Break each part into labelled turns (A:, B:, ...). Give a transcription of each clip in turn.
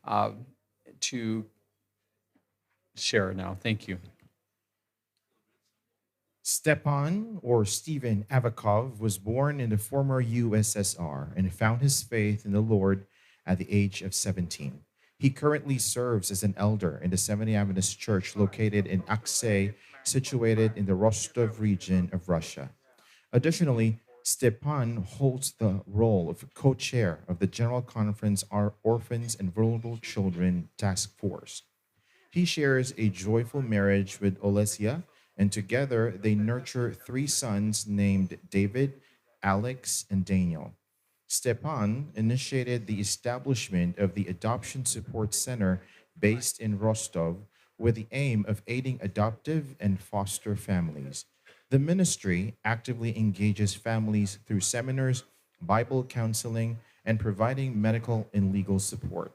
A: uh, to share now. Thank you.
B: Stepan, or Stephen Avakov, was born in the former USSR and found his faith in the Lord at the age of 17. He currently serves as an elder in the Seventh Adventist Church located in Aksay, situated in the Rostov region of Russia. Additionally, Stepan holds the role of co-chair of the General Conference Orphans and Vulnerable Children Task Force. He shares a joyful marriage with Olesia, and together they nurture three sons named David, Alex, and Daniel. Stepan initiated the establishment of the Adoption Support Center based in Rostov with the aim of aiding adoptive and foster families. The ministry actively engages families through seminars, Bible counseling, and providing medical and legal support.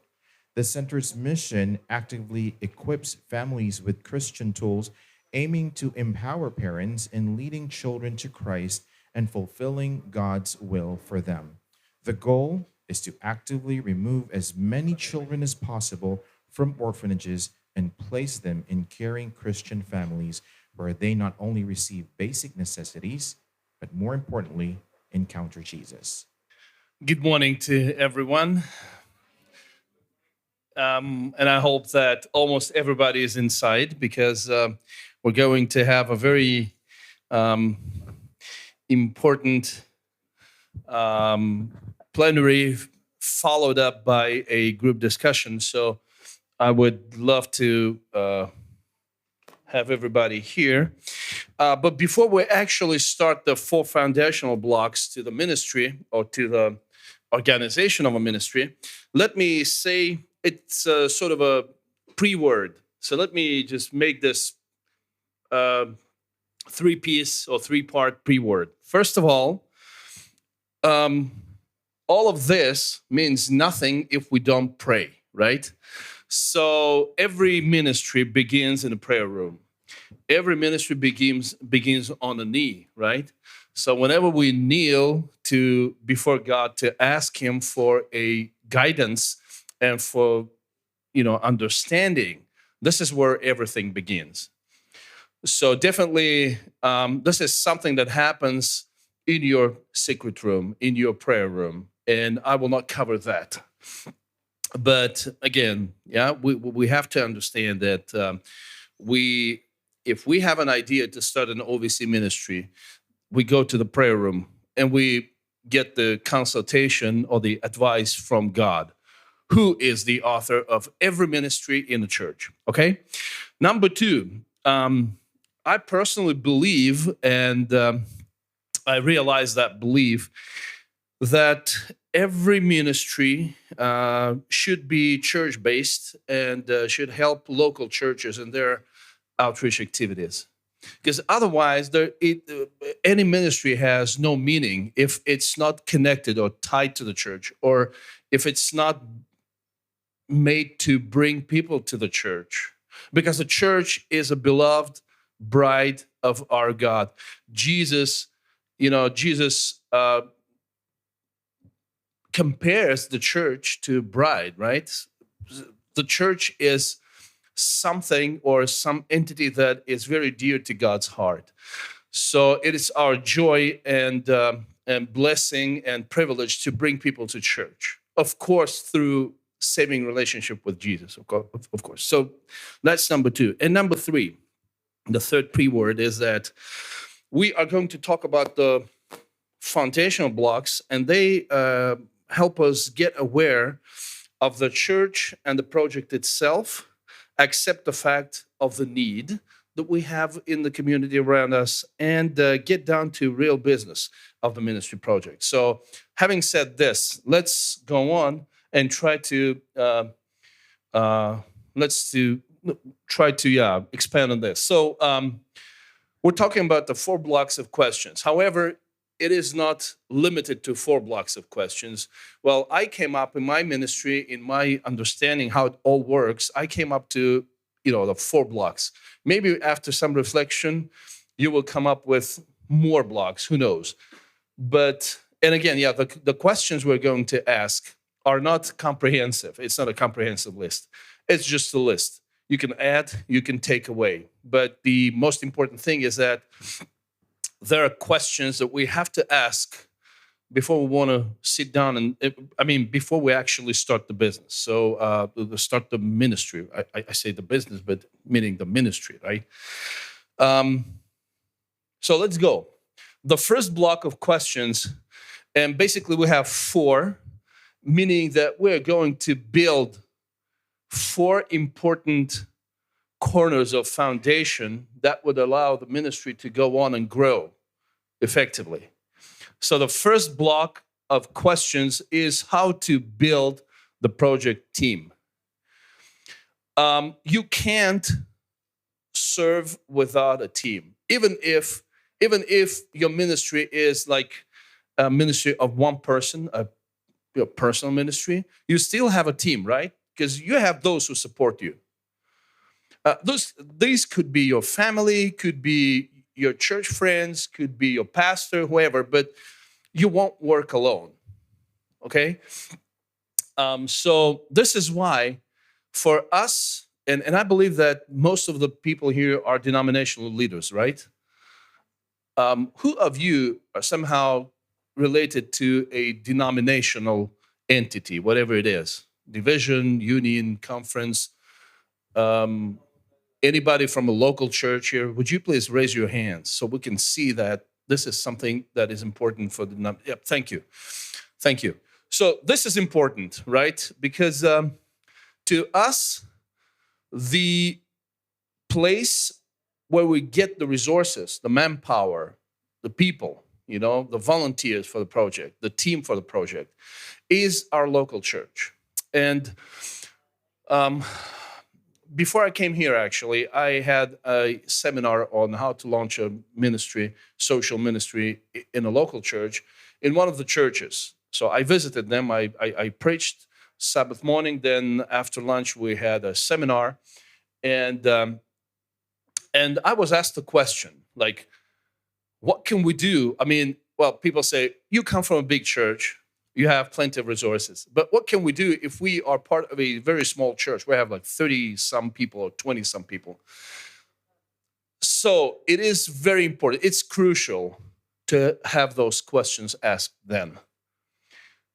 B: The center's mission actively equips families with Christian tools, aiming to empower parents in leading children to Christ and fulfilling God's will for them. The goal is to actively remove as many children as possible from orphanages and place them in caring Christian families where they not only receive basic necessities, but more importantly, encounter Jesus.
C: Good morning to everyone. And I hope that almost everybody is inside because we're going to have a very important plenary followed up by a group discussion. So I would love to have everybody here. But before we actually start the four foundational blocks to the ministry or to the organization of a ministry, let me say it's sort of a pre-word. So let me just make this three-piece or three-part pre-word. First of all of this means nothing if we don't pray, right? So every ministry begins in a prayer room. Every ministry begins on a knee, right? So whenever we kneel before God to ask Him for a guidance and for understanding, this is where everything begins. So definitely, this is something that happens in your secret room, in your prayer room, and I will not cover that. But again, we have to understand that if we have an idea to start an OVC ministry, we go to the prayer room and we get the consultation or the advice from God, who is the author of every ministry in the church, okay? Number two, I personally believe, and I realize that belief, that every ministry should be church-based and should help local churches in their outreach activities. Because otherwise, any ministry has no meaning if it's not connected or tied to the church, or if it's not made to bring people to the church. Because the church is a beloved bride of our God. Jesus compares the church to a bride, right? The church is something or some entity that is very dear to God's heart. So it is our joy and blessing and privilege to bring people to church, of course, through saving relationship with Jesus, of course. So that's number two. And number three, the third pre-word is that we are going to talk about the foundational blocks, and they help us get aware of the church and the project itself, accept the fact of the need that we have in the community around us, and get down to real business of the ministry project. So having said this, let's go on and try to expand on this. So we're talking about the 4 blocks of questions. However, it is not limited to 4 blocks of questions. Well, I came up in my ministry, in my understanding how it all works, I came up to the 4 blocks. Maybe after some reflection, you will come up with more blocks. Who knows? And again, the questions we're going to ask are not comprehensive. It's not a comprehensive list. It's just a list. You can add, you can take away. But the most important thing is that there are questions that we have to ask before we want to sit down and, before we actually start the business. So start the ministry. I say the business, but meaning the ministry, right? So let's go. The first block of questions, and basically we have 4, meaning that we're going to build 4 important corners of foundation that would allow the ministry to go on and grow effectively. So the first block of questions is how to build the project team. You can't serve without a team, even if your ministry is like a ministry of one person, your personal ministry. You still have a team, right? Because you have those who support you. These could be your family, could be your church friends, could be your pastor, whoever, but you won't work alone, okay? So this is why for us, and I believe that most of the people here are denominational leaders, right? Who of you are somehow related to a denominational entity, whatever it is? Division, union, conference, anybody from a local church here, would you please raise your hands so we can see that this is something that is important for the... Yep, thank you. Thank you. So this is important, right? Because to us, the place where we get the resources, the manpower, the people, the volunteers for the project, the team for the project, is our local church. And before I came here, actually, I had a seminar on how to launch a ministry, social ministry in a local church, in one of the churches. So I visited them. I preached Sabbath morning. Then after lunch, we had a seminar. And I was asked a question, like, what can we do? People say, you come from a big church. You have plenty of resources. But what can we do if we are part of a very small church? We have like 30-some people or 20-some people. So it is very important. It's crucial to have those questions asked then.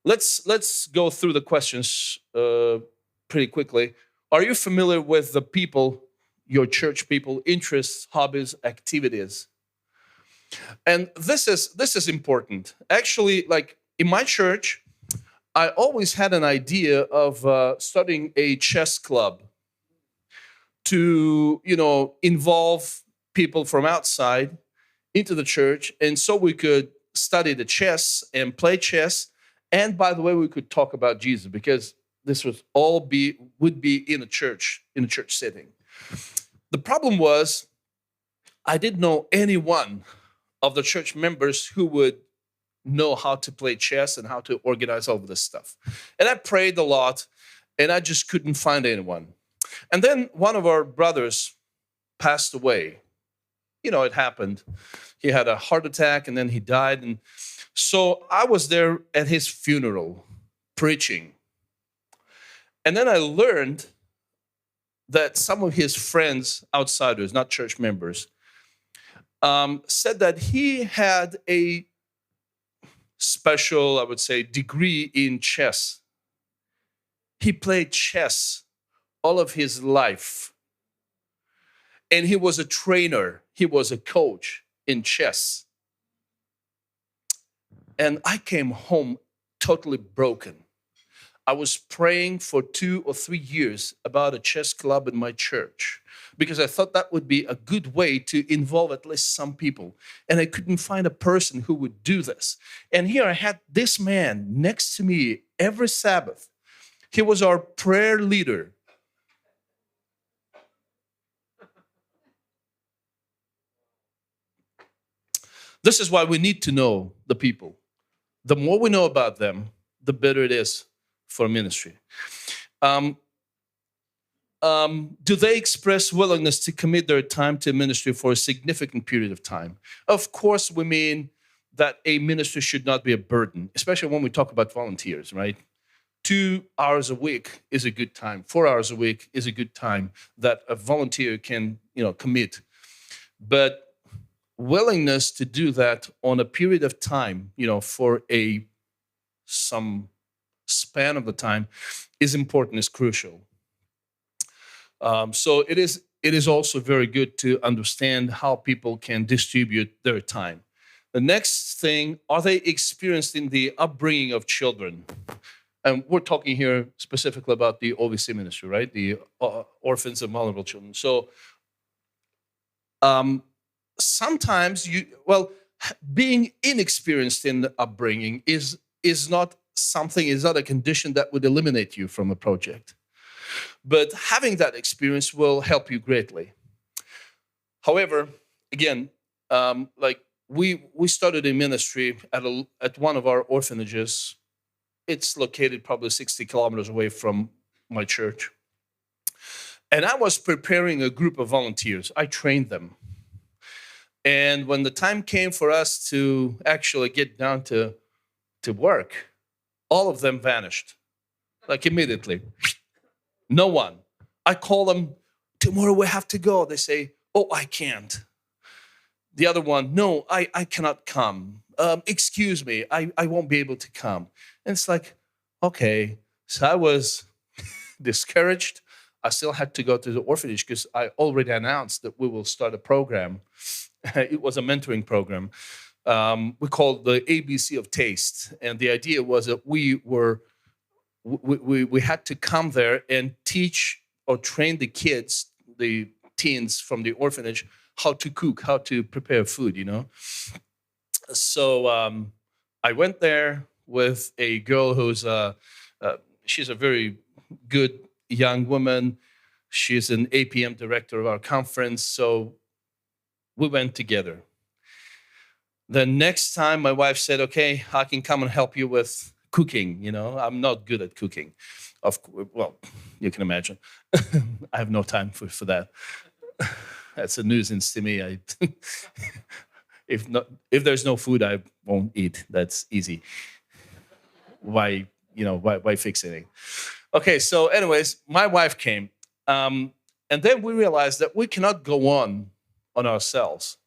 C: Let's go through the questions pretty quickly. Are you familiar with the people, your church people, interests, hobbies, activities? And this is important. Actually, like, in my church, I always had an idea of starting a chess club to, involve people from outside into the church. And so we could study the chess and play chess. And by the way, we could talk about Jesus, because this would be in a church setting. The problem was I didn't know any one of the church members who would know how to play chess and how to organize all of this stuff. And I prayed a lot, and I just couldn't find anyone. And then one of our brothers passed away. It happened. He had a heart attack, and then he died. And so I was there at his funeral, preaching. And then I learned that some of his friends, outsiders, not church members, said that he had a special, I would say, degree in chess. He played chess all of his life. And he was a trainer. He was a coach in chess. And I came home totally broken. I was praying for 2 or 3 years about a chess club in my church, because I thought that would be a good way to involve at least some people. And I couldn't find a person who would do this. And here I had this man next to me every Sabbath. He was our prayer leader. This is why we need to know the people. The more we know about them, the better it is for ministry. Do they express willingness to commit their time to ministry for a significant period of time? Of course, we mean that a ministry should not be a burden, especially when we talk about volunteers, right? 2 hours a week is a good time. 4 hours a week is a good time that a volunteer can, commit. But willingness to do that on a period of time, for some span of the time is important, is crucial. So it is also very good to understand how people can distribute their time. The next thing, are they experienced in the upbringing of children? And we're talking here specifically about the OVC ministry, right? The orphans and vulnerable children. So sometimes being inexperienced in the upbringing is not a condition that would eliminate you from a project. But having that experience will help you greatly. However, again, we started a ministry at one of our orphanages. It's located probably 60 kilometers away from my church. And I was preparing a group of volunteers. I trained them. And when the time came for us to actually get down to work, all of them vanished, like immediately. No one. I call them, tomorrow we have to go. They say, oh, I can't. The other one, no, I cannot come. Excuse me, I won't be able to come. And it's like, okay. So I was discouraged. I still had to go to the orphanage because I already announced that we will start a program. It was a mentoring program. We called the ABC of Taste. And the idea was that we had to come there and teach or train the kids, the teens from the orphanage, how to cook, how to prepare food, So I went there with a girl who's she's a very good young woman. She's an APM director of our conference. So we went together. The next time my wife said, okay, I can come and help you with cooking. I'm not good at cooking. Well, you can imagine. I have no time for that. That's a nuisance to me. If there's no food, I won't eat. That's easy. Why fix anything? Okay, so anyways, my wife came. And then we realized that we cannot go on ourselves.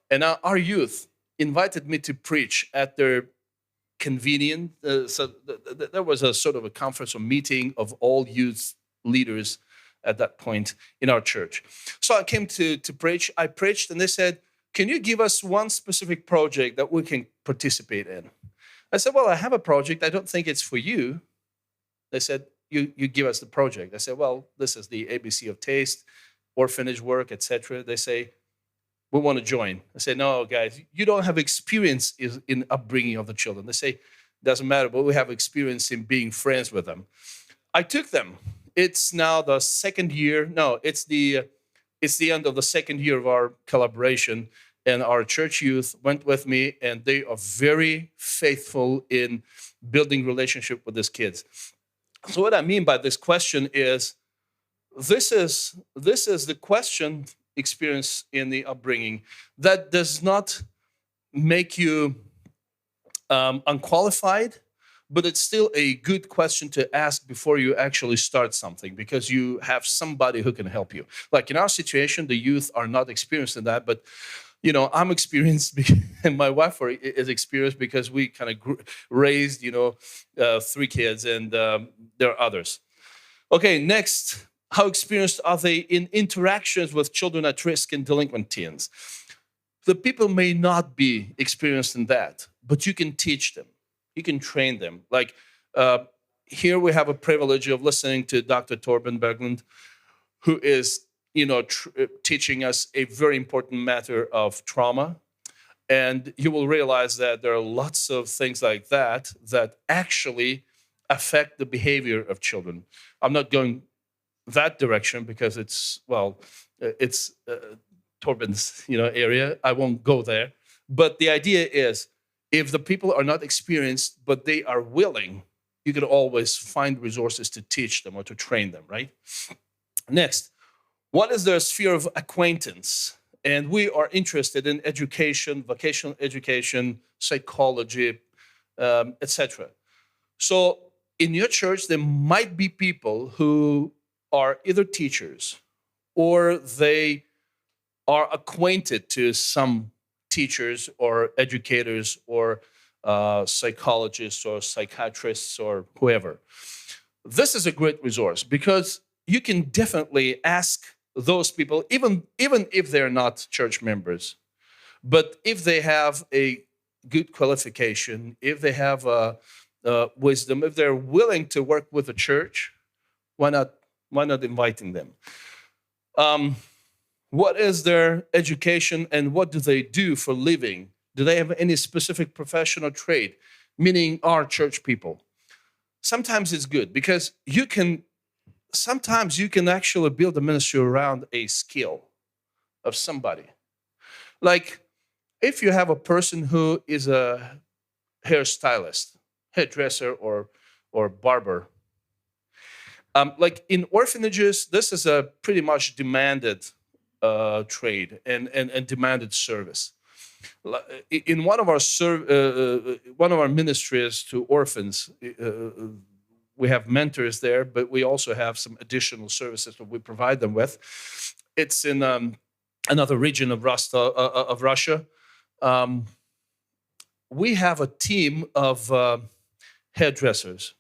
C: And our youth invited me to preach at their convenient. So there was a sort of a conference or meeting of all youth leaders at that point in our church. So I came to preach. I preached, and they said, can you give us one specific project that we can participate in? I said, well, I have a project. I don't think it's for you. They said, you give us the project. I said, well, this is the ABC of Taste, orphanage work, etc. They say, we want to join. I say, no, guys, you don't have experience in upbringing of the children. They say, doesn't matter, but we have experience in being friends with them. I took them. It's now the second year. No, it's the end of the second year of our collaboration. And our church youth went with me, and they are very faithful in building relationship with these kids. So what I mean by this question is, this is the question experience in the upbringing that does not make you unqualified, but it's still a good question to ask before you actually start something, because you have somebody who can help you. Like in our situation, the youth are not experienced in that, but I'm experienced, and my wife is experienced because we kind of raised, 3 kids, and there are others. Okay, next. How experienced are they in interactions with children at risk and delinquent teens? The people may not be experienced in that, but you can teach them. You can train them. Like here we have a privilege of listening to Dr. Torben Berglund, who is, teaching us a very important matter of trauma. And you will realize that there are lots of things like that actually affect the behavior of children. I'm not going that direction because it's Torben's area. I won't go there. But the idea is, if the people are not experienced but they are willing, you can always find resources to teach them or to train them, right? Next, what is their sphere of acquaintance? And we are interested in education, vocational education, psychology, etc. So in your church, there might be people who are either teachers or they are acquainted to some teachers or educators or psychologists or psychiatrists or whoever. This is a great resource because you can definitely ask those people, even if they're not church members, but if they have a good qualification, if they have wisdom, if they're willing to work with the church, why not inviting them? What is their education and what do they do for living? Do they have any specific profession or trade? Meaning our church people. Sometimes it's good because sometimes you can actually build a ministry around a skill of somebody. Like if you have a person who is a hairstylist, hairdresser, or barber. Like in orphanages, this is a pretty much demanded trade and demanded service. In one of our ministries to orphans, we have mentors there, but we also have some additional services that we provide them with. It's in another region of Russia. We have a team of hairdressers.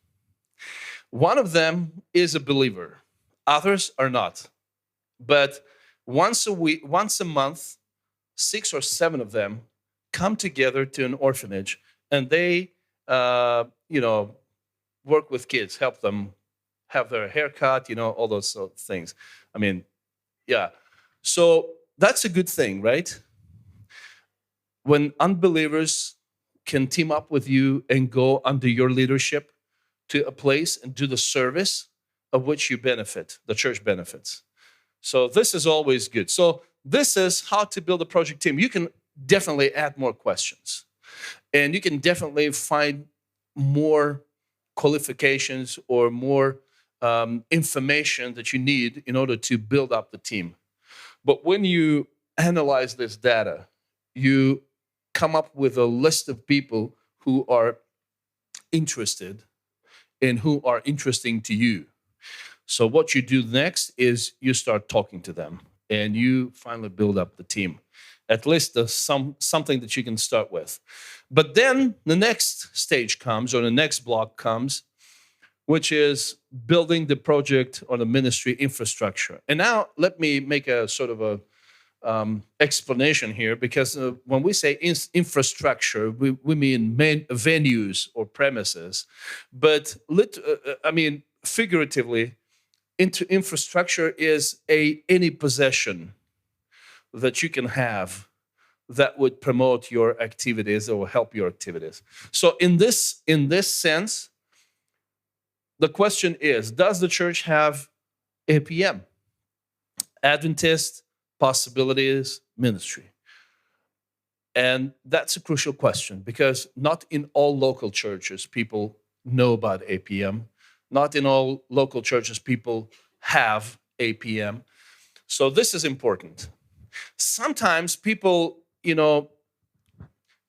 C: One of them is a believer. Others are not. But once a month, 6 or 7 of them come together to an orphanage, and they, work with kids, help them have their hair cut, all those sort of things. I mean, yeah. So that's a good thing, right? When unbelievers can team up with you and go under your leadership to a place and do the service of which you benefit, the church benefits. So this is always good. So this is how to build a project team. You can definitely add more questions. And you can definitely find more qualifications or more information that you need in order to build up the team. But when you analyze this data, you come up with a list of people who are interested and who are interesting to you. So what you do next is you start talking to them and you finally build up the team. At least something that you can start with. But then the next stage comes, or the next block comes, which is building the project or the ministry infrastructure. And now let me make a sort of a explanation here, because when we say infrastructure, we mean venues or premises. But figuratively, infrastructure is any possession that you can have that would promote your activities or help your activities. So in this sense, the question is, does the church have APM? Adventist Possibilities Ministry. And that's a crucial question because not in all local churches people know about APM. Not in all local churches people have APM. So this is important. Sometimes people,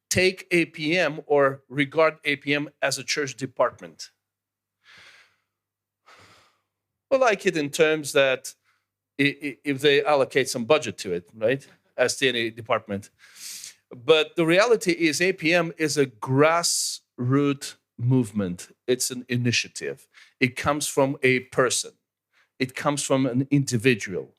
C: take APM or regard APM as a church department. We like it in terms that if they allocate some budget to it, right, as to any department. But the reality is APM is a grassroots movement. It's an initiative. It comes from a person. It comes from an individual.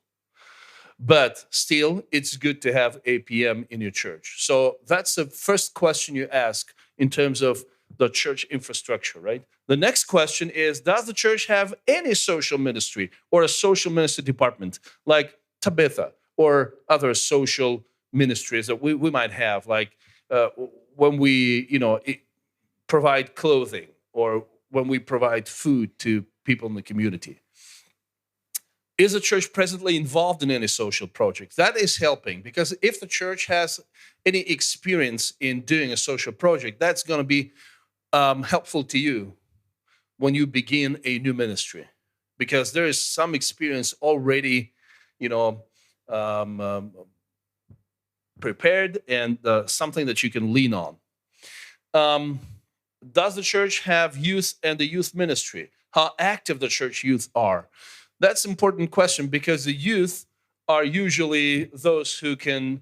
C: But still, it's good to have APM in your church. So that's the first question you ask in terms of the church infrastructure, right? The next question is, does the church have any social ministry or a social ministry department like Tabitha or other social ministries that we might have, like when we, provide clothing or when we provide food to people in the community? Is the church presently involved in any social project? That is helping, because if the church has any experience in doing a social project, that's going to be helpful to you when you begin a new ministry, because there is some experience already, prepared and something that you can lean on. Does the church have youth and the youth ministry? How active the church youth are? That's an important question, because the youth are usually those who can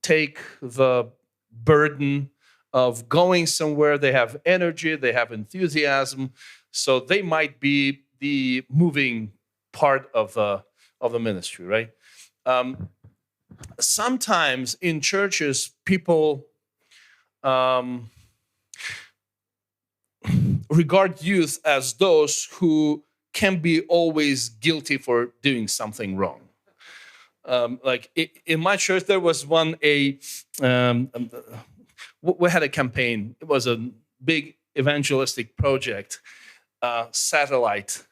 C: take the burden of going somewhere. They have energy, they have enthusiasm, so they might be the moving part of the ministry, right? Sometimes in churches, people regard youth as those who can be always guilty for doing something wrong. Like in my church, there was we had a campaign. It was a big evangelistic project, satellite.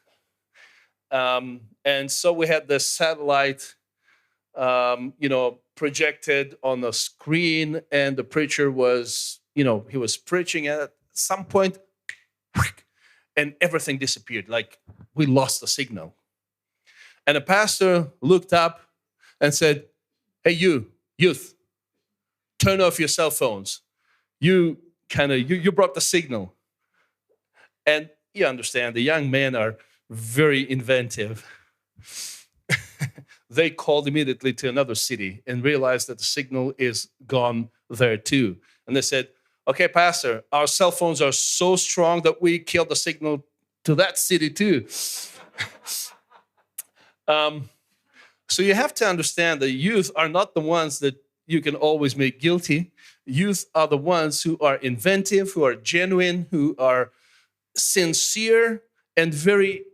C: And so we had this satellite, projected on the screen, and the preacher was, he was preaching at some point, and everything disappeared. Like we lost the signal. And the pastor looked up and said, "Hey, you youth, turn off your cell phones. You brought the signal." And you understand, the young men are very inventive. They called immediately to another city and realized that the signal is gone there too. And they said, "Okay, pastor, our cell phones are so strong that we killed the signal to that city too." So you have to understand that youth are not the ones that you can always make guilty. Youth are the ones who are inventive, who are genuine, who are sincere, and very,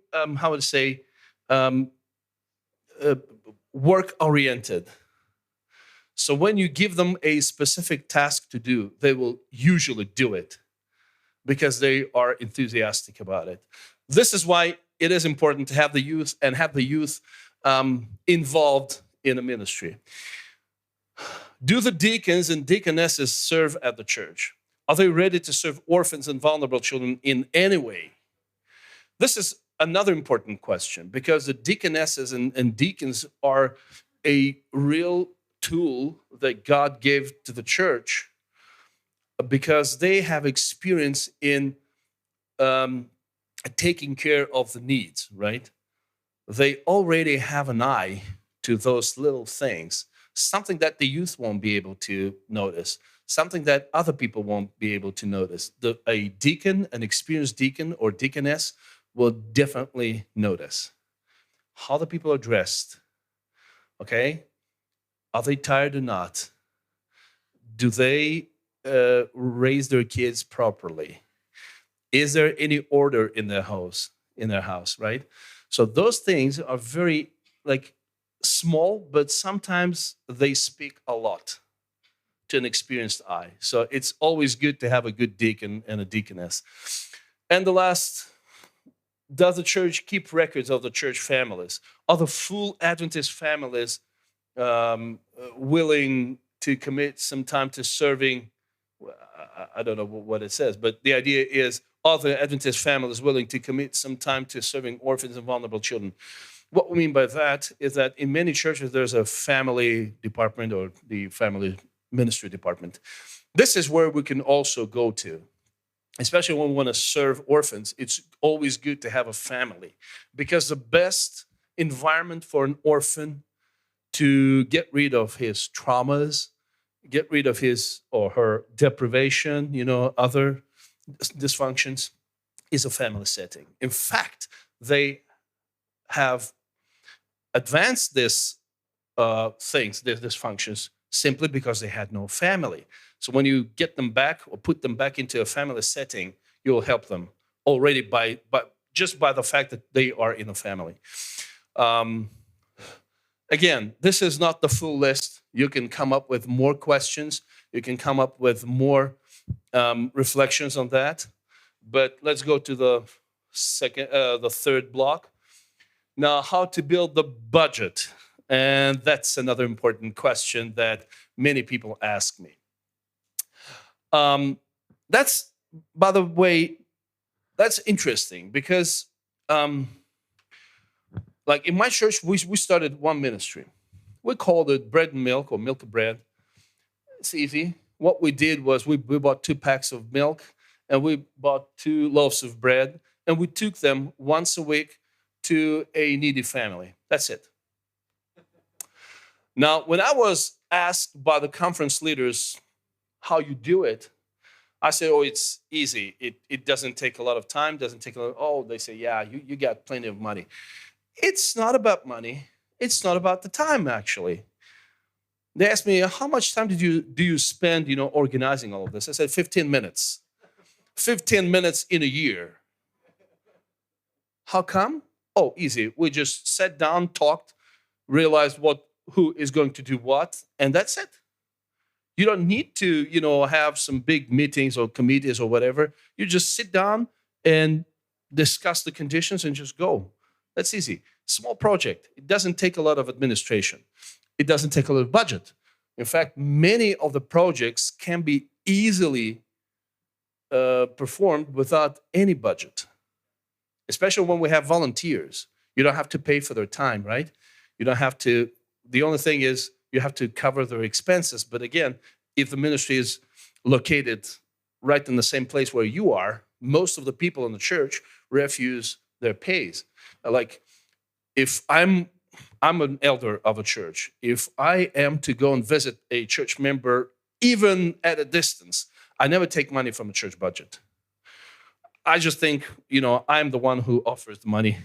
C: work-oriented. So when you give them a specific task to do, they will usually do it because they are enthusiastic about it. This is why it is important to have the youth and have the youth involved in a ministry. Do the deacons and deaconesses serve at the church? Are they ready to serve orphans and vulnerable children in any way? This is another important question, because the deaconesses and deacons are a real tool that God gave to the church, because they have experience in taking care of the needs, right? They already have an eye to those little things, something that the youth won't be able to notice, something that other people won't be able to notice. A deacon, an experienced deacon or deaconess, will definitely notice how the people are dressed. Okay? Are they tired or not? Do they raise their kids properly? Is there any order in their house, right? So those things are very small, but sometimes they speak a lot to an experienced eye. So it's always good to have a good deacon and a deaconess. And the last, does the church keep records of the church families? Are the full Adventist families willing to commit some time to serving? I don't know what it says, but the idea is, are the Adventist families willing to commit some time to serving orphans and vulnerable children? What we mean by that is that in many churches, there's a family department or the family ministry department. This is where we can also go to. Especially when we want to serve orphans, it's always good to have a family, because the best environment for an orphan to get rid of his traumas, get rid of his or her deprivation, other dysfunctions, is a family setting. In fact, they have advanced these dysfunctions, simply because they had no family. So when you get them back or put them back into a family setting, you'll help them already by the fact that they are in a family. Again, this is not the full list. You can come up with more questions. You can come up with more reflections on that. But let's go to the third block. Now, how to build the budget. And that's another important question that many people ask me. That's, by the way, that's interesting, because in my church, we started one ministry. We called it Bread and Milk, or Milk and Bread. It's easy. What we did was we bought 2 packs of milk and we bought 2 loaves of bread, and we took them once a week to a needy family. That's it. Now, when I was asked by the conference leaders how you do it, I said, oh, it's easy. It doesn't take a lot of time, doesn't take a lot. Oh, they say, yeah, you got plenty of money. It's not about money. It's not about the time, actually. They asked me, how much time do you spend, organizing all of this? I said, 15 minutes. 15 minutes in a year. How come? Oh, easy. We just sat down, talked, realized who is going to do what, and that's it. You don't need to, have some big meetings or committees or whatever. You just sit down and discuss the conditions and just go. That's easy. Small project. It doesn't take a lot of administration. It doesn't take a lot of budget. In fact, many of the projects can be easily performed without any budget, especially when we have volunteers. You don't have to pay for their time, right? You don't have to. The only thing is you have to cover their expenses. But again, if the ministry is located right in the same place where you are, most of the people in the church refuse their pays. Like if I'm an elder of a church, if I am to go and visit a church member, even at a distance, I never take money from the church budget. I just think, I'm the one who offers the money,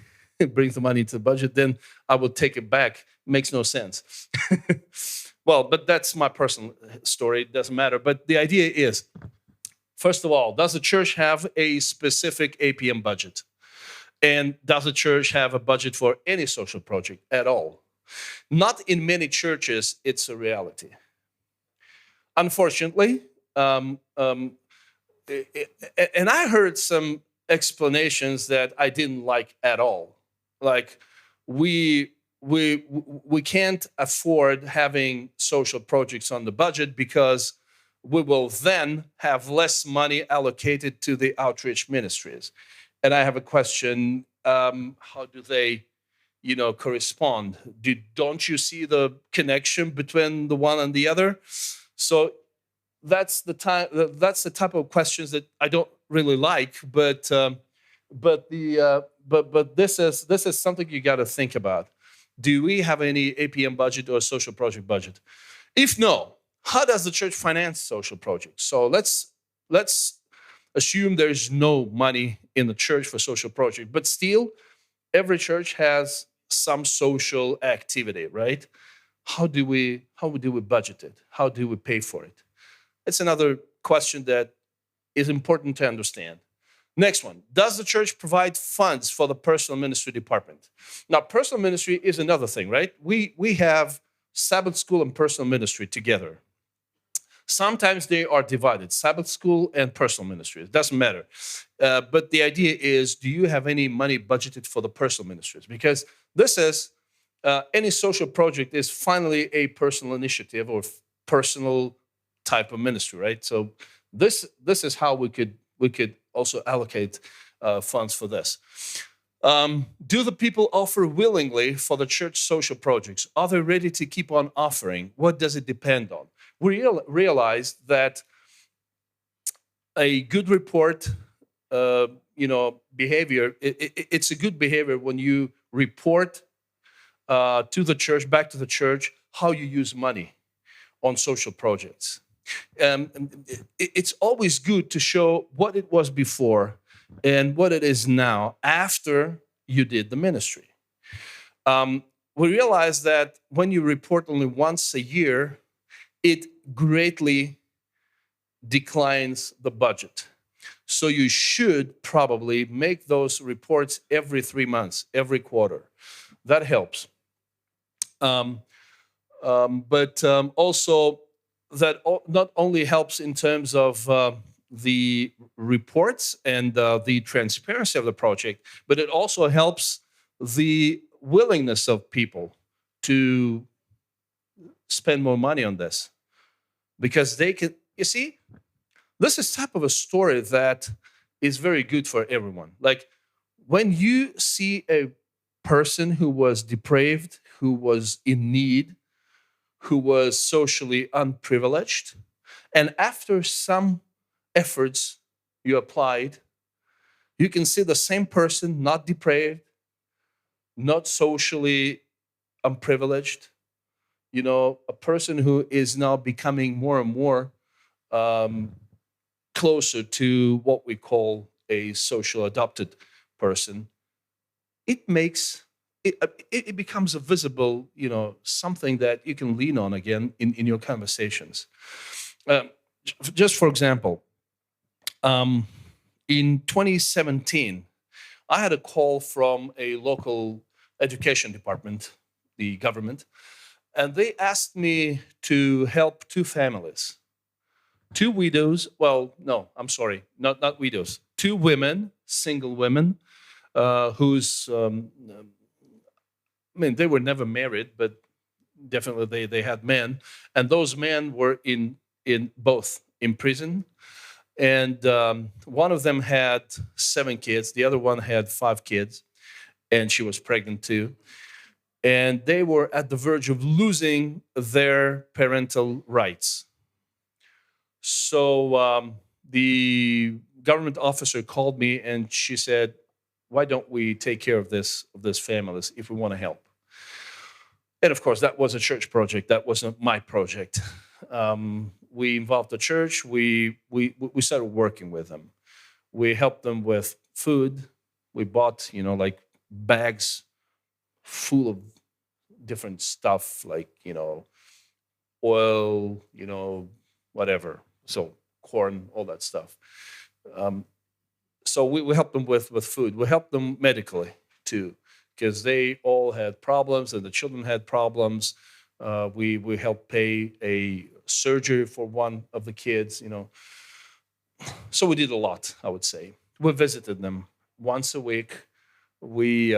C: brings the money to the budget, then I will take it back. Makes no sense. Well, but that's my personal story. It doesn't matter. But the idea is, first of all, does the church have a specific APM budget? And does the church have a budget for any social project at all? Not in many churches, it's a reality. Unfortunately, and I heard some explanations that I didn't like at all. Like, we can't afford having social projects on the budget because we will then have less money allocated to the outreach ministries. And I have a question, how do they, correspond? Don't you see the connection between the one and the other? So that's the type of questions that I don't really like, but this is something you got to think about. Do we have any APM budget or social project budget? If no, how does the church finance social projects? So let's assume there's no money in the church for social project, but still, every church has some social activity, right? How do we budget it? How do we pay for it? It's another question that is important to understand. Next one, does the church provide funds for the personal ministry department? Now, personal ministry is another thing, right? We have Sabbath school and personal ministry together. Sometimes they are divided, Sabbath school and personal ministry. It doesn't matter. But the idea is, do you have any money budgeted for the personal ministries? Because this is, any social project is finally a personal initiative or personal type of ministry, right? So this is how we could also allocate funds for this. Do the people offer willingly for the church social projects? Are they ready to keep on offering? What does it depend on? We realize that a good report, behavior, it's a good behavior when you report to the church, back to the church, how you use money on social projects. It's always good to show what it was before and what it is now after you did the ministry. We realize that when you report only once a year, it greatly declines the budget. So you should probably make those reports every 3 months, every quarter. That helps. But also, that not only helps in terms of the reports and the transparency of the project, but it also helps the willingness of people to spend more money on this. Because they can, you see, this is type of a story that is very good for everyone. Like when you see a person who was depraved, who was in need, who was socially unprivileged, and after some efforts, you apply it, you can see the same person, not depraved, not socially unprivileged, a person who is now becoming more and more closer to what we call a social adopted person. It makes it becomes a visible, something that you can lean on again in your conversations. Just for example, in 2017, I had a call from a local education department, the government, and they asked me to help two families, two widows. Well, no, I'm sorry, not widows, two women, single women, whose, they were never married, but definitely they had men, and those men were in both in prison. And one of them had 7 kids, the other one had 5 kids, and she was pregnant too. And they were at the verge of losing their parental rights. So the government officer called me and she said, why don't we take care of this families if we want to help? And of course, that was a church project. That wasn't my project. We involved the church. We started working with them. We helped them with food. We bought, like bags full of different stuff, like, oil, whatever. So corn, all that stuff. So we helped them with food. We helped them medically too, because they all had problems and the children had problems. We helped pay a surgery for one of the kids, So we did a lot, I would say. We visited them once a week. We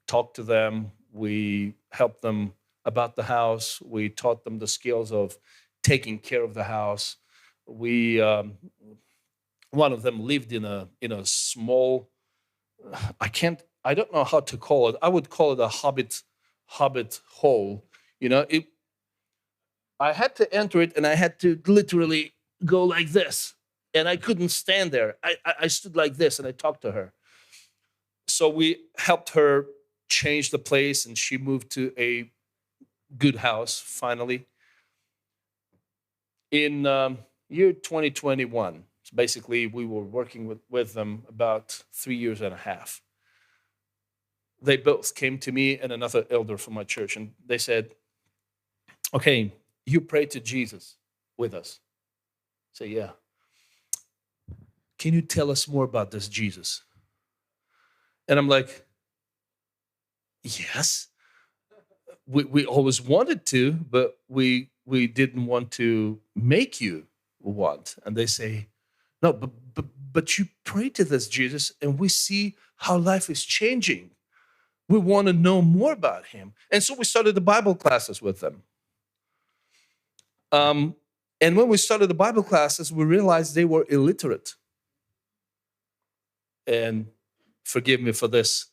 C: talked to them. We helped them about the house. We taught them the skills of taking care of the house. One of them lived in a small, I don't know how to call it. I would call it a hobbit hole. I had to enter it and I had to literally go like this. And I couldn't stand there. I stood like this and I talked to her. So we helped her change the place and she moved to a good house finally. In year 2021, basically we were working with them about 3 years and a half. They both came to me and another elder from my church and they said, okay, you pray to Jesus with us. I say, yeah. Can you tell us more about this Jesus? And I'm like, yes. We always wanted to, but we didn't want to make you want. And they say, no, but you pray to this Jesus and we see how life is changing. We want to know more about him. And so we started the Bible classes with them. And when we started the Bible classes, we realized they were illiterate. And forgive me for this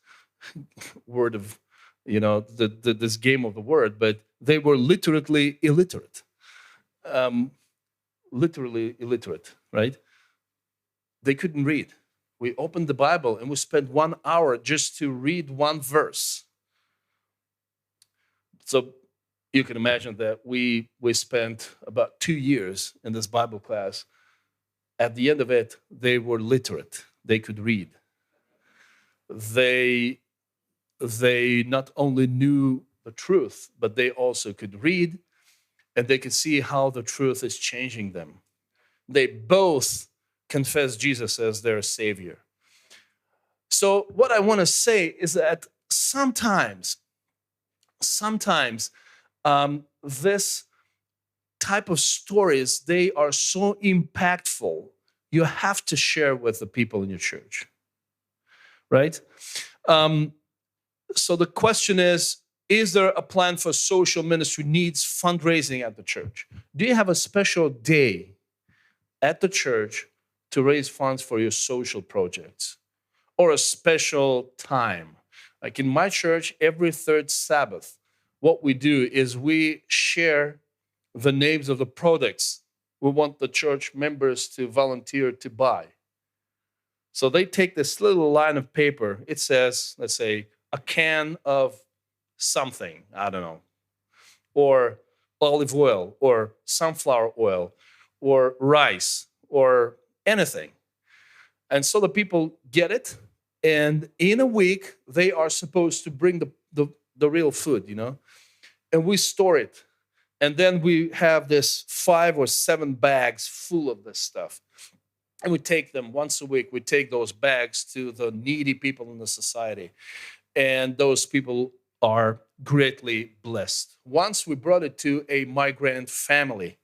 C: word of, this game of the word, but they were literally illiterate. Literally illiterate, right? They couldn't read. We opened the Bible and we spent 1 hour just to read one verse. So you can imagine that we spent about 2 years in this Bible class. At the end of it, they were literate. They could read. They not only knew the truth, but they also could read, and they could see how the truth is changing them. They both confess Jesus as their Savior. So what I want to say is that sometimes this type of stories, they are so impactful, you have to share with the people in your church, right? So the question is there a plan for social ministry needs fundraising at the church? Do you have a special day at the church to raise funds for your social projects? Or a special time? Like in my church, every 3rd Sabbath, what we do is we share the names of the products we want the church members to volunteer to buy. So they take this little line of paper. It says, let's say, a can of something, I don't know, or olive oil, or sunflower oil, or rice, or anything. And so the people get it, and in a week, they are supposed to bring the real food, and we store it. And then we have this 5 or 7 bags full of this stuff. And we take them once a week. We take those bags to the needy people in the society. And those people are greatly blessed. Once we brought it to a migrant family.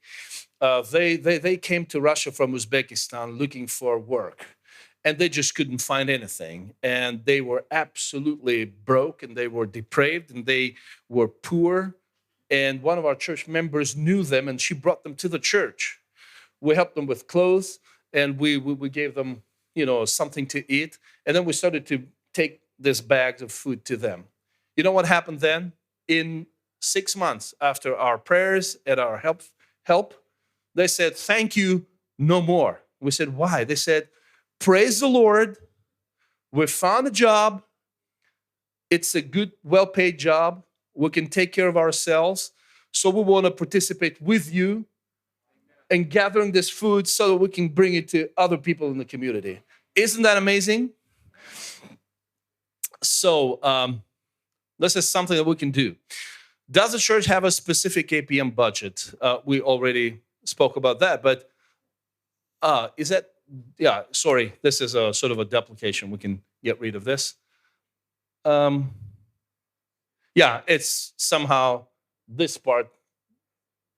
C: They came to Russia from Uzbekistan looking for work. And they just couldn't find anything. And they were absolutely broke, and they were depraved, and they were poor. And one of our church members knew them, and she brought them to the church. We helped them with clothes, and we gave them, something to eat. And then we started to take these bags of food to them. You know what happened then? In 6 months after our prayers and our help, they said, "Thank you, no more." We said, "Why?" They said, "Praise the Lord. We found a job. It's a good, well-paid job. We can take care of ourselves. So we want to participate with you in gathering this food so that we can bring it to other people in the community." Isn't that amazing? So this is something that we can do. Does the church have a specific APM budget? We already spoke about that, but is that, sorry, this is a sort of a duplication. We can get rid of this. It's somehow this part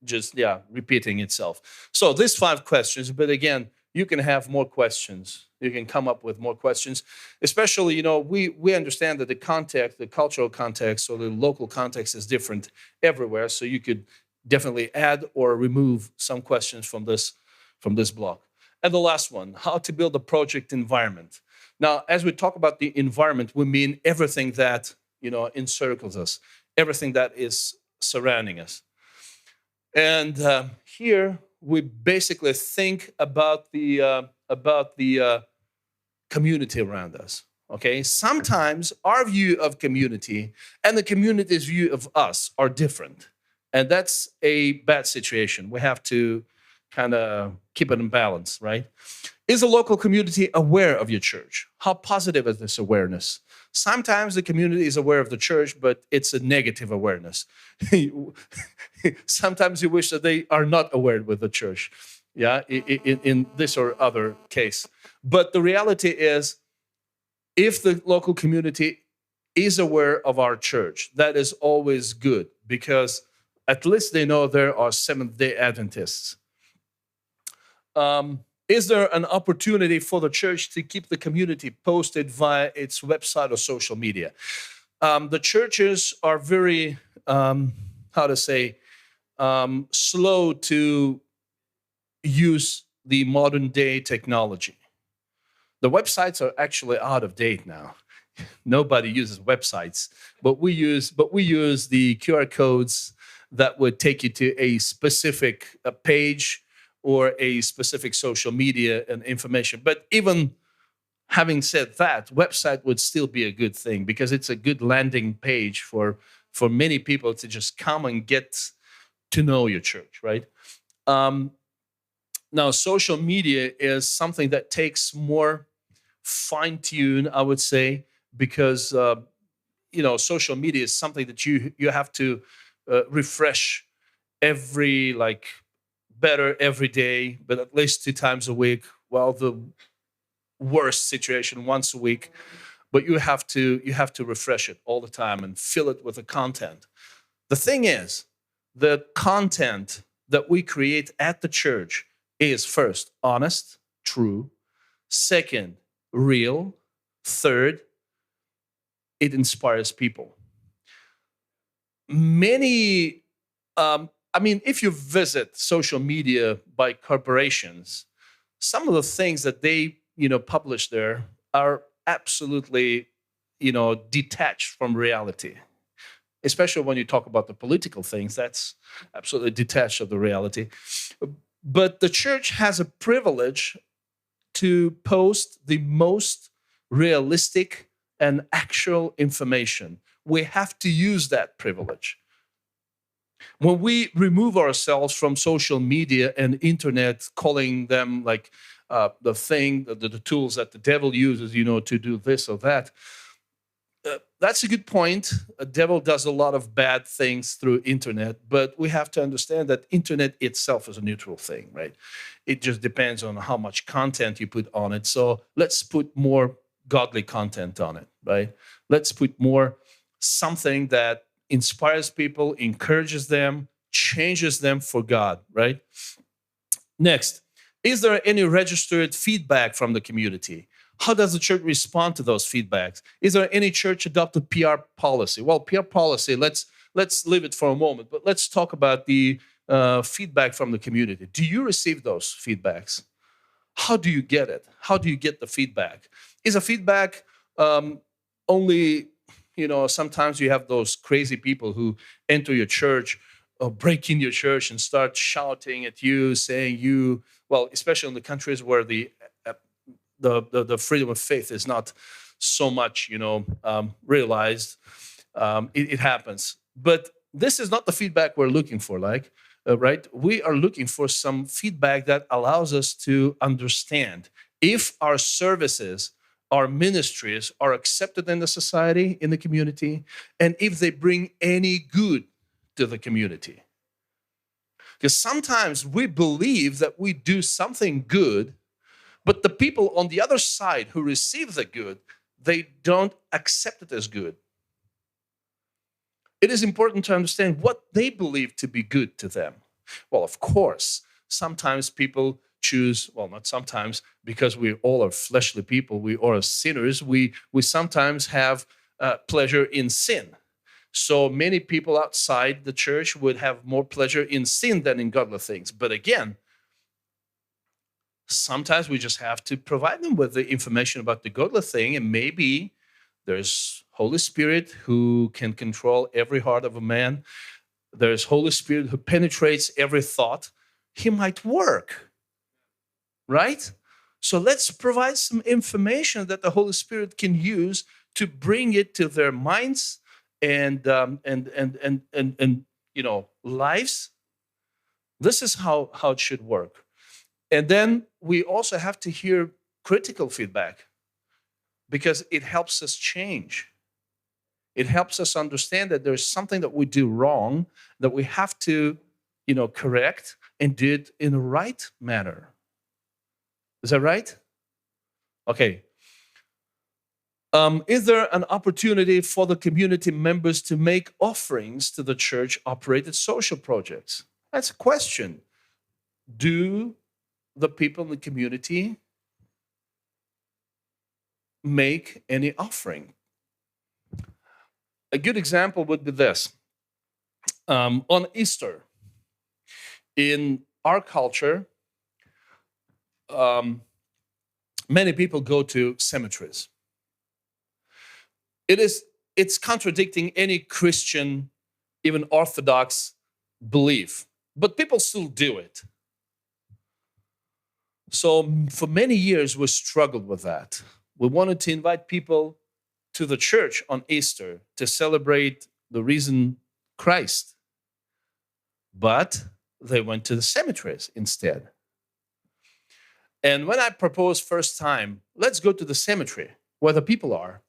C: just, repeating itself. So these 5 questions, but again, you can have more questions. You can come up with more questions. Especially, we understand that the context, the cultural context or the local context is different everywhere. So you could definitely add or remove some questions from this block. And the last one, how to build a project environment. Now, as we talk about the environment, we mean everything that encircles us, everything that is surrounding us. And here we basically think about the community around us. Okay, sometimes our view of community and the community's view of us are different, and that's a bad situation. We have to kind of keep it in balance, right? Is the local community aware of your church? How positive is this awareness? Sometimes the community is aware of the church, but it's a negative awareness. Sometimes you wish that they are not aware with the church, in this or other case. But the reality is, if the local community is aware of our church, that is always good, because at least they know there are Seventh-day Adventists. Is there an opportunity for the church to keep the community posted via its website or social media? The churches are very, slow to use the modern day technology. The websites are actually out of date now. Nobody uses websites, but we use the QR codes that would take you to a specific page or a specific social media and information. But even having said that, website would still be a good thing, because it's a good landing page for many people to just come and get to know your church, right? Now, social media is something that takes more fine-tune, I would say, because social media is something that you have to refresh better every day, but at least 2 times a week. Well, the worst situation once a week, but you have to refresh it all the time and fill it with the content. The thing is, the content that we create at the church is, first, honest, true. Second, real. Third, it inspires people. Many, if you visit social media by corporations, some of the things that they, publish there are absolutely, detached from reality. Especially when you talk about the political things, that's absolutely detached of the reality. But the church has a privilege to post the most realistic and actual information. We have to use that privilege. When we remove ourselves from social media and internet, calling them like the tools that the devil uses, to do this or that, that's a good point. A devil does a lot of bad things through internet, but we have to understand that internet itself is a neutral thing, right? It just depends on how much content you put on it. So let's put more godly content on it, right? Let's put more something that inspires people, encourages them, changes them for God, right? Next, is there any registered feedback from the community? How does the church respond to those feedbacks? Is there any church adopted PR policy? Well, PR policy, let's leave it for a moment, but let's talk about the feedback from the community. Do you receive those feedbacks? How do you get it? How do you get the feedback? Is a feedback only, sometimes you have those crazy people who enter your church or break in your church and start shouting at you, saying well, especially in the countries where the freedom of faith is not so much, realized. It happens. But this is not the feedback we're looking for, right? We are looking for some feedback that allows us to understand if our services, our ministries are accepted in the society, in the community, and if they bring any good to the community. Because sometimes we believe that we do something good, but the people on the other side who receive the good, they don't accept it as good. It is important to understand what they believe to be good to them. Well, of course, sometimes people choose, well, not sometimes, because we all are fleshly people, we all are sinners, we sometimes have pleasure in sin. So many people outside the church would have more pleasure in sin than in godly things. But again, sometimes we just have to provide them with the information about the godly thing, and maybe there's Holy Spirit who can control every heart of a man. There's Holy Spirit who penetrates every thought. He might work, right? So let's provide some information that the Holy Spirit can use to bring it to their minds and lives. This is how it should work. And then we also have to hear critical feedback because it helps us change. It helps us understand that there's something that we do wrong that we have to, correct and do it in the right manner. Is that right? Okay. Is there an opportunity for the community members to make offerings to the church-operated social projects? That's a question. Do the people in the community make any offering? A good example would be this. On Easter, in our culture, many people go to cemeteries. It's contradicting any Christian, even Orthodox belief, but people still do it. So for many years, we struggled with that. We wanted to invite people to the church on Easter to celebrate the risen Christ, but they went to the cemeteries instead. And when I proposed first time, let's go to the cemetery where the people are,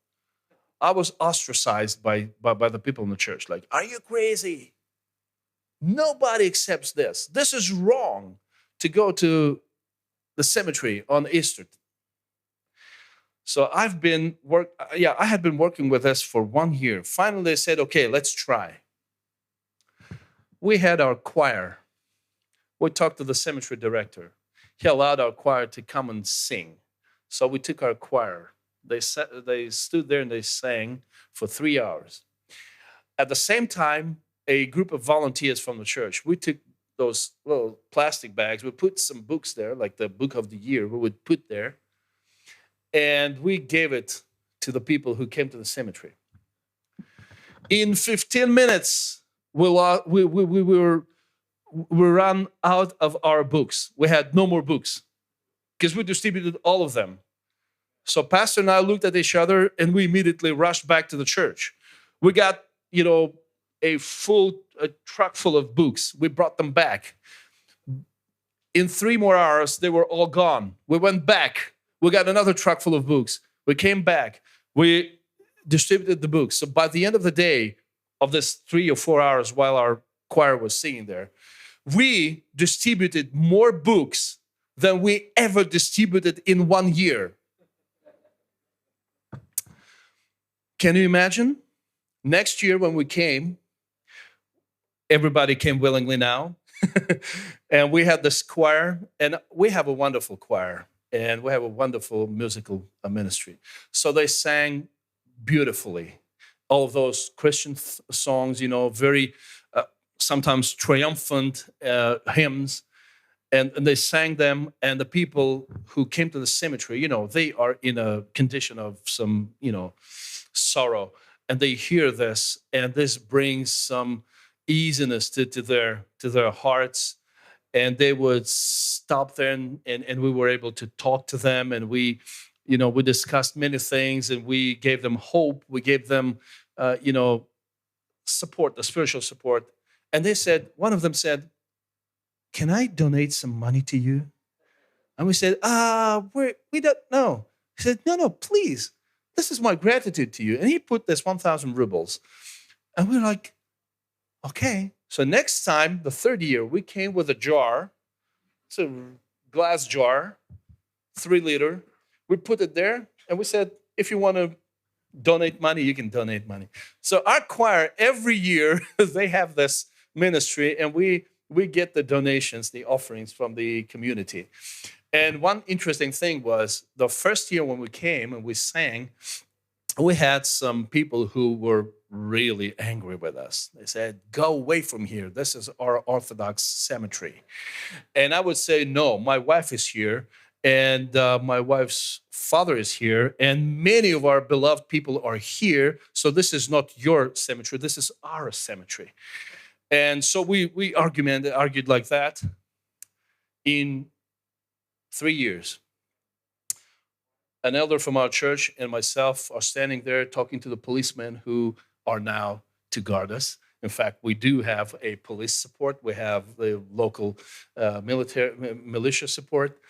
C: I was ostracized by the people in the church. Like, are you crazy? Nobody accepts this. This is wrong to go to the cemetery on Easter. So I had been working with this for 1 year. Finally, they said, okay, let's try. We had our choir. We talked to the cemetery director. He allowed our choir to come and sing. So we took our choir. They stood there and they sang for 3 hours. At the same time, a group of volunteers from the church, we took those little plastic bags. We put some books there, like the book of the year, we would put there. And we gave it to the people who came to the cemetery. In 15 minutes, we ran out of our books. We had no more books. because we distributed all of them. So Pastor and I looked at each other, and we immediately rushed back to the church. We got, a truck full of books. We brought them back. In 3 more hours, they were all gone. We went back. We got another truck full of books. We came back. We distributed the books. So by the end of the day, of this 3 or 4 hours while our choir was singing there, we distributed more books than we ever distributed in 1 year. Can you imagine? Next year when we came, everybody came willingly now. And we had this choir, and we have a wonderful choir, and we have a wonderful musical ministry. So they sang beautifully. All of those Christian songs, very sometimes triumphant hymns. And they sang them, and the people who came to the cemetery, they are in a condition of some, sorrow. And they hear this, and this brings some easiness to their hearts. And they would stop there, and we were able to talk to them, and we discussed many things, and we gave them hope. We gave them, support, the spiritual support. And one of them said, "Can I donate some money to you?" And we said, we don't know. He said, no, please. This is my gratitude to you. And he put this 1,000 rubles. And we were like, okay. So next time, the third year, we came with a jar. It's a glass jar, 3 liter. We put it there, and we said, if you want to donate money, you can donate money. So our choir, every year, they have this ministry, and we get the donations, the offerings from the community. And one interesting thing was the first year when we came and we sang, we had some people who were really angry with us. They said, "Go away from here. This is our Orthodox cemetery." And I would say, no, my wife is here, and my wife's father is here, and many of our beloved people are here. So this is not your cemetery. This is our cemetery. And so we argued like that in 3 years. An elder from our church and myself are standing there talking to the policemen who are now to guard us. In fact, we do have a police support. We have the local militia support.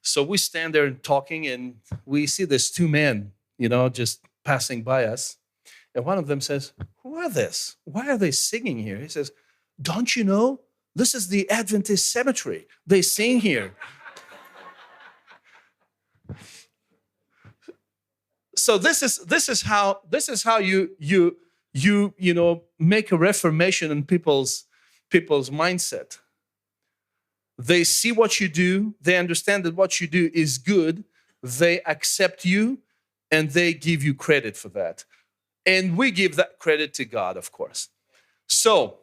C: So we stand there and talking, and we see these 2 men, just passing by us. And one of them says, "Who are this? Why are they singing here?" He says, "Don't you know? This is the Adventist cemetery. They sing here." So this is how you make a reformation in people's mindset. They see what you do, they understand that what you do is good, they accept you, and they give you credit for that. And we give that credit to God, of course. So,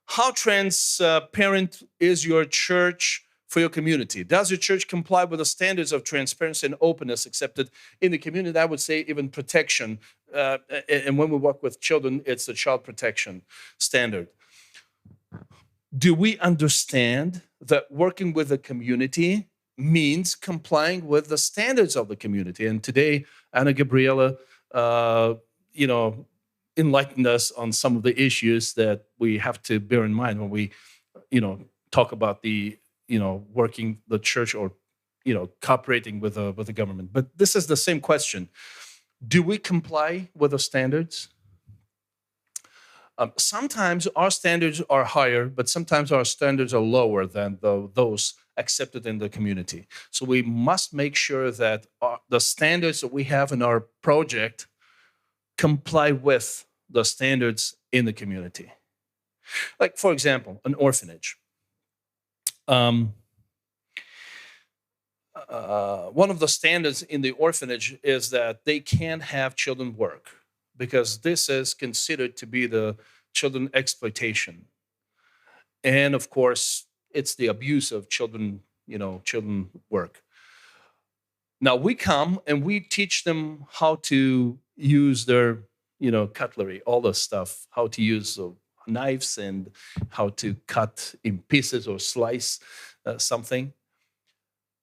C: how transparent is your church for your community? Does your church comply with the standards of transparency and openness accepted in the community? I would say even protection. And when we work with children, it's the child protection standard. Do we understand that working with the community means complying with the standards of the community? And today, Anna Gabriela, enlightened us on some of the issues that we have to bear in mind when we, talk about the working the church or, cooperating with the government. But this is the same question. Do we comply with the standards? Sometimes our standards are higher, but sometimes our standards are lower than those accepted in the community. So we must make sure that the standards that we have in our project comply with the standards in the community. Like, for example, an orphanage. One of the standards in the orphanage is that they can't have children work, because this is considered to be the children exploitation. And of course, it's the abuse of children, children work. Now we come and we teach them how to use their, cutlery, all the stuff, how to use knives and how to cut in pieces or slice something.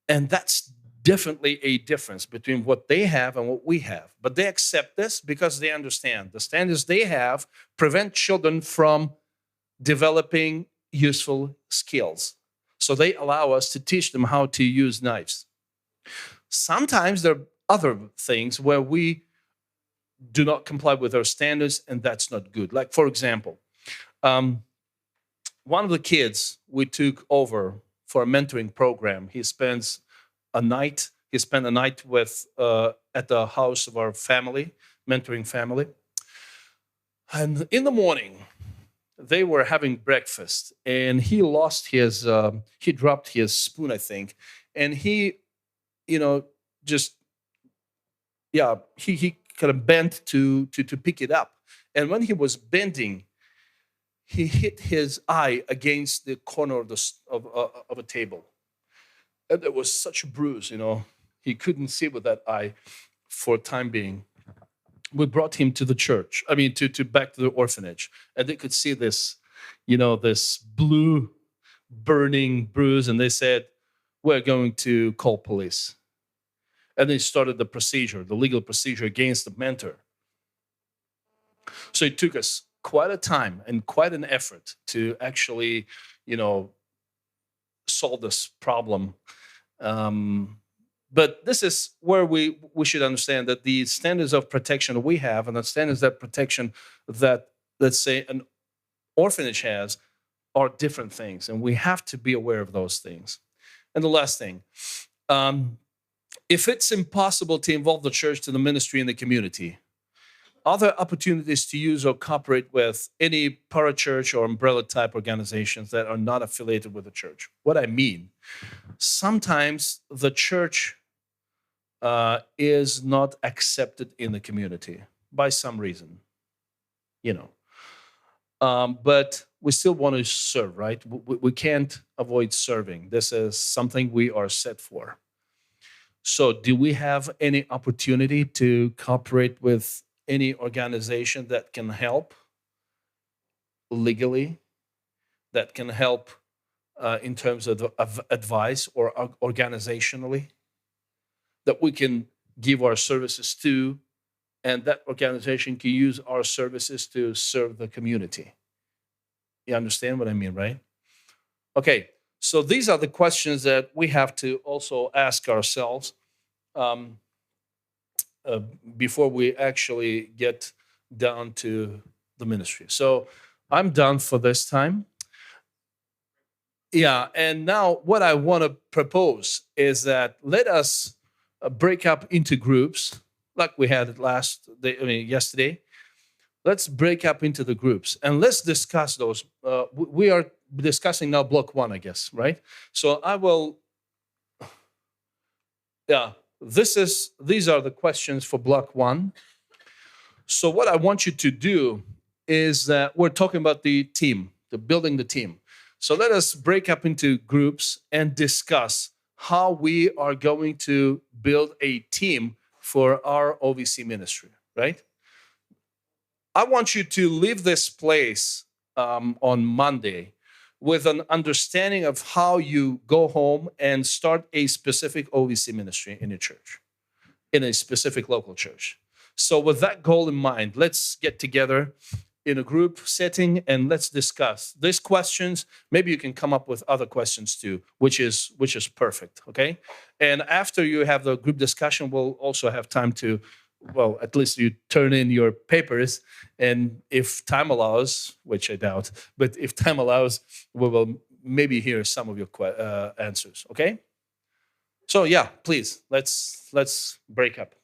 C: And that's definitely a difference between what they have and what we have. But they accept this because they understand the standards they have prevent children from developing useful skills. So they allow us to teach them how to use knives. Sometimes there are other things where we do not comply with our standards, and that's not good. Like, for example, one of the kids we took over for a mentoring program, he spent a night with at the house of our family, mentoring family. And in the morning, they were having breakfast, and he lost his, he dropped his spoon, I think, and he, he kind of bent to pick it up. And when he was bending, he hit his eye against the corner of a table. And there was such a bruise, he couldn't see with that eye for time being. We brought him to the church, to back to the orphanage, and they could see this, this blue burning bruise, and they said, we're going to call police. And they started the procedure, the legal procedure against the mentor. So it took us quite a time and quite an effort to actually, solve this problem. But this is where we should understand that the standards of protection we have and the standards of protection that, let's say, an orphanage has are different things. And we have to be aware of those things. And the last thing, if it's impossible to involve the church to the ministry in the community, are there opportunities to use or cooperate with any parachurch or umbrella type organizations that are not affiliated with the church? What I mean, sometimes the church is not accepted in the community by some reason, but we still want to serve, right? We can't avoid serving. This is something we are set for. So do we have any opportunity to cooperate with any organization that can help legally, that can help in terms of advice or organizationally, that we can give our services to, and that organization can use our services to serve the community? You understand what I mean, right? Okay, so these are the questions that we have to also ask ourselves before we actually get down to the ministry. So I'm done for this time. Yeah, and now what I want to propose is that let us break up into groups like we had yesterday. Let's break up into the groups and let's discuss those. We are discussing now block 1, I guess, right? So I will, these are the questions for block 1. So what I want you to do is that we're talking about the team, building the team. So let us break up into groups and discuss how we are going to build a team for our OVC ministry, right? I want you to leave this place on Monday with an understanding of how you go home and start a specific OVC ministry in your church, in a specific local church. So with that goal in mind, let's get together in a group setting and let's discuss these questions. Maybe you can come up with other questions too, which is perfect, okay? And after you have the group discussion, we'll also have time to, well, at least you turn in your papers, and if time allows, which I doubt, but if time allows, we will maybe hear some of your answers, okay? So yeah, please, let's break up.